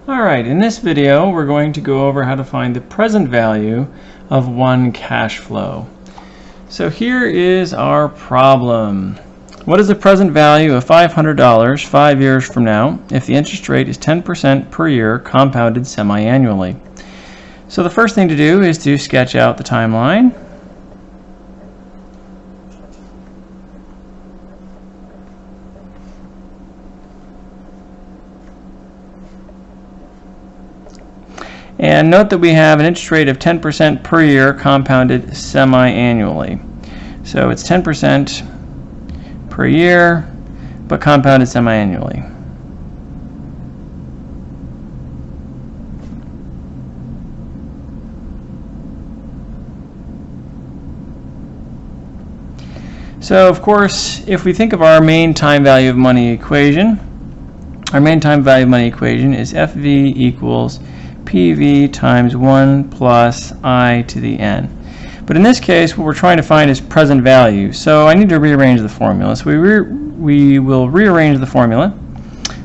Alright, in this video we're going to go over how to find the present value of one cash flow. So here is our problem. What is the present value of $500 5 years from now if the interest rate is 10% per year compounded semi-annually? So the first thing to do is to sketch out the timeline. And note that we have an interest rate of 10% per year compounded semi-annually. So it's 10% per year, but compounded semi-annually. So of course, if we think of our main time value of money equation, our main time value of money equation is FV equals PV times 1 plus I to the n. But in this case, what we're trying to find is present value. So I need to rearrange the formula. So we will rearrange the formula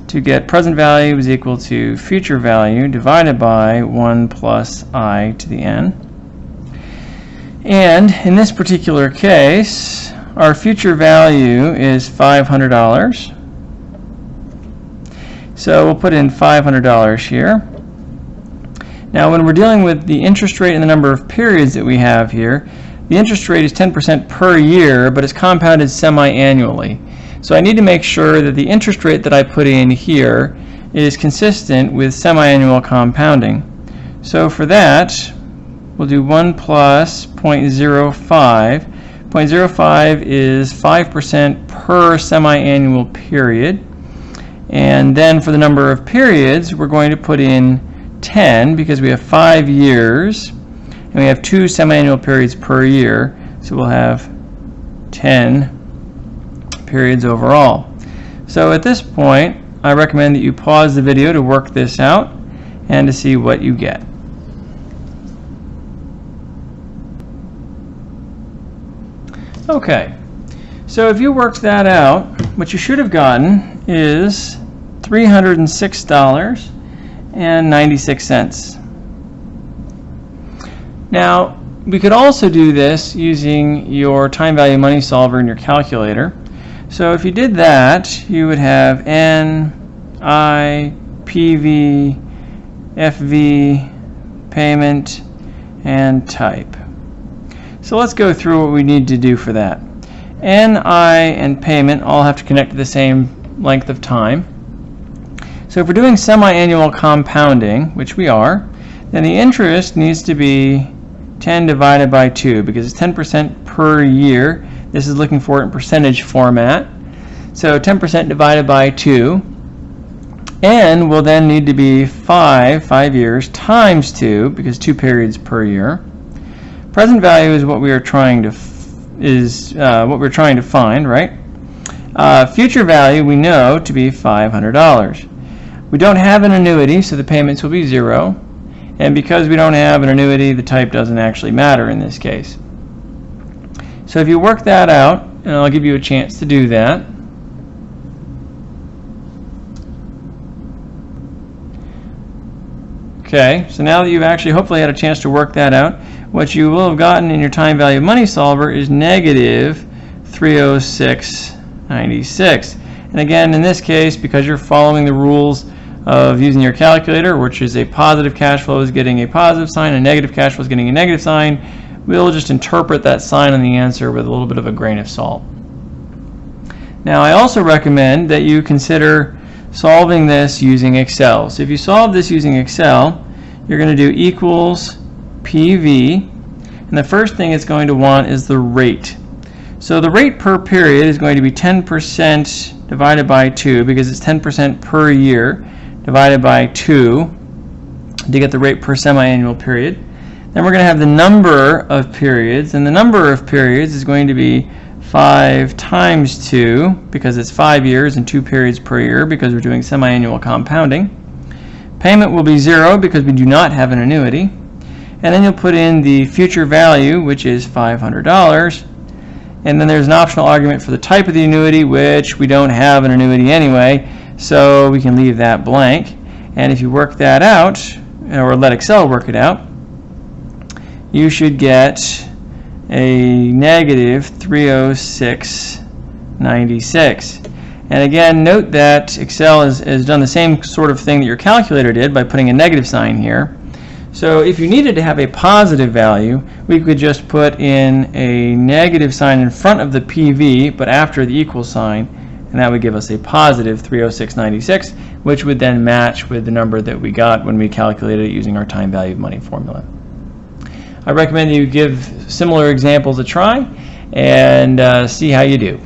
to get present value is equal to future value divided by 1 plus I to the n. And in this particular case, our future value is $500. So we'll put in $500 here. Now when we're dealing with the interest rate and the number of periods that we have here, the interest rate is 10% per year, but it's compounded semi-annually. So I need to make sure that the interest rate that I put in here is consistent with semi-annual compounding. So for that, we'll do 1 plus 0.05. 0.05 is 5% per semi-annual period. And then for the number of periods, we're going to put in 10 because we have 5 years and we have 2 semi-annual periods per year, so we'll have 10 periods overall. So at this point I recommend that you pause the video to work this out and to see what you get. Okay, so if you worked that out, what you should have gotten is $306.96. Now, we could also do this using your time value money solver in your calculator. So if you did that, you would have N, I, PV, FV, payment, and type. So let's go through what we need to do for that. N, I, and payment all have to connect to the same length of time. So if we're doing semi-annual compounding, which we are, then the interest needs to be 10 divided by 2 because it's 10% per year. This is looking for it in percentage format. So 10% divided by 2. N will then need to be 5 years, times 2 because 2 periods per year. Present value is what we are trying to find, right? Future value we know to be $500. We don't have an annuity, so the payments will be 0. And because we don't have an annuity, the type doesn't actually matter in this case. So if you work that out, and I'll give you a chance to do that. Okay, so now that you've actually hopefully had a chance to work that out, what you will have gotten in your time value money solver is negative $306.96. And again, in this case, because you're following the rules of using your calculator, which is a positive cash flow is getting a positive sign, a negative cash flow is getting a negative sign, we'll just interpret that sign on the answer with a little bit of a grain of salt. Now I also recommend that you consider solving this using Excel. So if you solve this using Excel, you're going to do equals PV, and the first thing it's going to want is the rate. So the rate per period is going to be 10% divided by 2 because it's 10% per year divided by 2 to get the rate per semi-annual period. Then we're going to have the number of periods, and the number of periods is going to be 5 times 2 because it's 5 years and 2 periods per year because we're doing semi-annual compounding. Payment will be 0 because we do not have an annuity. And then you'll put in the future value, which is $500. And then there's an optional argument for the type of the annuity, which we don't have an annuity anyway, so we can leave that blank. And if you work that out, or let Excel work it out, you should get a negative 306.96. And again, note that Excel has done the same sort of thing that your calculator did by putting a negative sign here. So if you needed to have a positive value, we could just put in a negative sign in front of the PV, but after the equal sign, and that would give us a positive 306.96, which would then match with the number that we got when we calculated it using our time value of money formula. I recommend you give similar examples a try and see how you do.